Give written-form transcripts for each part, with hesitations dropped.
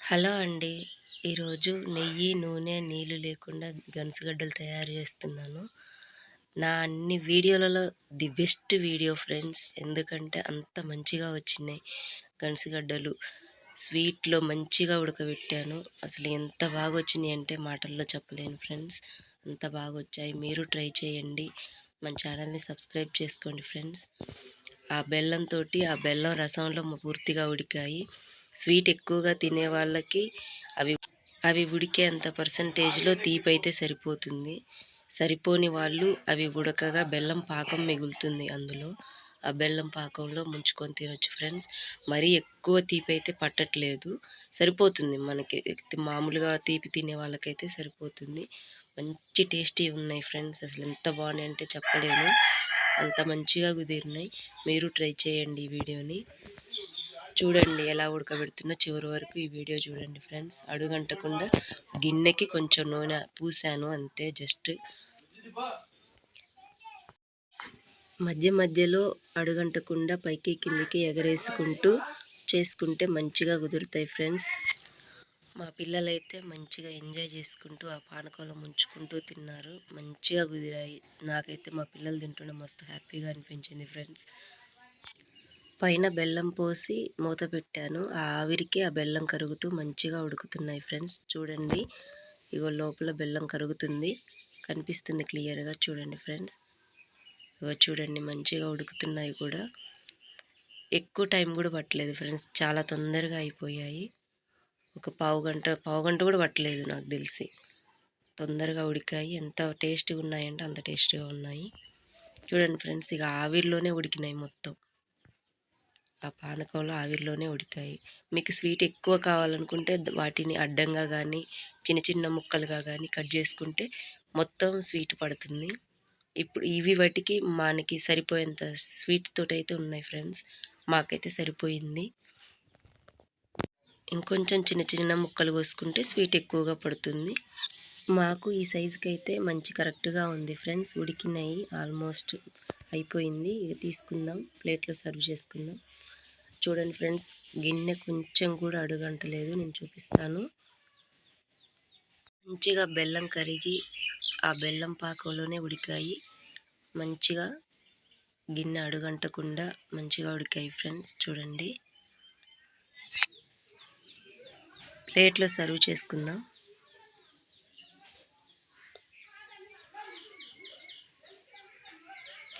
Hello అండి. ఈరోజు నెయ్యి, నూనె, నీళ్ళు లేకుండా గనుసుగడ్డలు తయారు చేస్తున్నాను. నా అన్ని వీడియోలలో ది బెస్ట్ వీడియో ఫ్రెండ్స్. ఎందుకంటే అంత మంచిగా వచ్చినాయి గనుసుగడ్డలు. స్వీట్‌లో మంచిగా ఉడకబెట్టాను. అసలు ఎంత బాగా వచ్చినాయి అంటే మాటల్లో చెప్పలేను ఫ్రెండ్స్. అంత బాగొచ్చాయి. మీరు ట్రై చేయండి. మన ఛానల్‌ని సబ్స్క్రైబ్ చేసుకోండి ఫ్రెండ్స్. ఆ బెల్లం రసంలో పూర్తిగా ఉడికాయి. స్వీట్ ఎక్కువగా తినే వాళ్ళకి అవి అవి ఉడికేంత పర్సంటేజ్‌లో తీపైతే సరిపోతుంది. సరిపోని వాళ్ళు అవి ఉడకగా బెల్లం పాకం మిగులుతుంది అందులో. ఆ బెల్లం పాకంలో ముంచుకొని తినొచ్చు ఫ్రెండ్స్. మరీ ఎక్కువ తీపైతే పట్టట్లేదు. సరిపోతుంది మనకి. మామూలుగా తీపి తినే వాళ్ళకైతే సరిపోతుంది. మంచి టేస్టీ ఉన్నాయి ఫ్రెండ్స్. అసలు ఎంత బాగున్నాయంటే చెప్పలేను. అంత మంచిగా కుదిరినాయి. మీరు ట్రై చేయండి ఈ వీడియోని. చూడండి ఎలా ఉడకబెడుతున్నా, చివరి వరకు ఈ వీడియో చూడండి ఫ్రెండ్స్. అడుగంటకుండా గిన్నెకి కొంచెం నూనె పూసాను అంతే. జస్ట్ మధ్య మధ్యలో అడుగంటకుండా పైకి కిందికి ఎగరేసుకుంటూ చేసుకుంటే మంచిగా కుదురుతాయి ఫ్రెండ్స్. మా పిల్లలైతే మంచిగా ఎంజాయ్ చేసుకుంటూ ఆ పానకంలో ముంచుకుంటూ తిన్నారు. మంచిగా కుదిరాయి. నాకైతే మా పిల్లలు తింటుంటే మస్తు హ్యాపీగా అనిపించింది ఫ్రెండ్స్. పైన బెల్లం పోసి మూత పెట్టాను. ఆ ఆవిరికి ఆ బెల్లం కరుగుతూ మంచిగా ఉడుకుతున్నాయి ఫ్రెండ్స్. చూడండి, ఇగో లోపల బెల్లం కరుగుతుంది, కనిపిస్తుంది క్లియర్గా. చూడండి ఫ్రెండ్స్, ఇగో చూడండి మంచిగా ఉడుకుతున్నాయి కూడా. ఎక్కువ టైం కూడా పట్టలేదు ఫ్రెండ్స్, చాలా తొందరగా అయిపోయాయి. ఒక పావుగంట కూడా పట్టలేదు నాకు తెలిసి. తొందరగా ఉడికాయి. ఎంత టేస్టీగా ఉన్నాయంటే అంత టేస్టీగా ఉన్నాయి. చూడండి ఫ్రెండ్స్, ఇక ఆవిరిలోనే ఉడికినాయి మొత్తం. ఆ పానకంలో ఆవిరిలోనే ఉడికాయి. మీకు స్వీట్ ఎక్కువ కావాలనుకుంటే వాటిని అడ్డంగా కానీ చిన్న చిన్న ముక్కలుగా కానీ కట్ చేసుకుంటే మొత్తం స్వీట్ పడుతుంది. ఇప్పుడు ఇవి వాటికి మనకి సరిపోయేంత స్వీట్ తోటి అయితే ఉన్నాయి ఫ్రెండ్స్. మాకైతే సరిపోయింది. ఇంకొంచెం చిన్న చిన్న ముక్కలు కోసుకుంటే స్వీట్ ఎక్కువగా పడుతుంది. మాకు ఈ సైజుకి అయితే మంచి కరెక్ట్గా ఉంది ఫ్రెండ్స్. ఉడికినాయి, ఆల్మోస్ట్ అయిపోయింది. ఇక తీసుకుందాం, ప్లేట్లో సర్వ్ చేసుకుందాం. చూడండి ఫ్రెండ్స్, గిన్నె కొంచెం కూడా అడుగంటలేదు. నేను చూపిస్తాను. మంచిగా బెల్లం కరిగి ఆ బెల్లం పాకంలోనే ఉడికాయి. మంచిగా గిన్నె అడుగంటకుండా మంచిగా ఉడికాయి ఫ్రెండ్స్. చూడండి, ప్లేట్లో సర్వ్ చేసుకుందాం.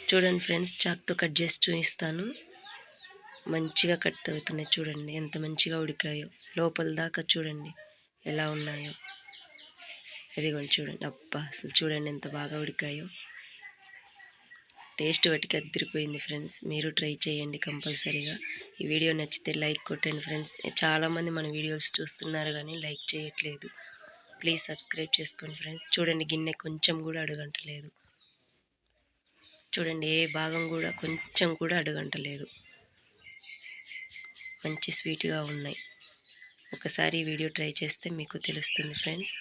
చూడండి ఫ్రెండ్స్, చాక్తో కట్ చేసి చూపిస్తాను. మంచిగా కట్ అవుతున్నాయి. చూడండి ఎంత మంచిగా ఉడికాయో. లోపల దాకా చూడండి ఎలా ఉన్నాయో. ఇదిగోండి చూడండి. అబ్బా, అసలు చూడండి ఎంత బాగా ఉడికాయో. టేస్ట్ వాటికి అదిరిపోయింది ఫ్రెండ్స్. మీరు ట్రై చేయండి కంపల్సరీగా. ఈ వీడియో నచ్చితే లైక్ కొట్టండి ఫ్రెండ్స్. చాలామంది మన వీడియోస్ చూస్తున్నారు కానీ లైక్ చేయట్లేదు. ప్లీజ్ సబ్స్క్రైబ్ చేసుకోండి ఫ్రెండ్స్. చూడండి, గిన్నె కొంచెం కూడా అడుగంటలేదు. చూడండి, ఏ భాగం కూడా కొంచెం కూడా అడుగంటలేదు. మంచి స్వీట్గా ఉన్నాయి. ఒకసారి ఈ వీడియో ట్రై చేస్తే మీకు తెలుస్తుంది ఫ్రెండ్స్.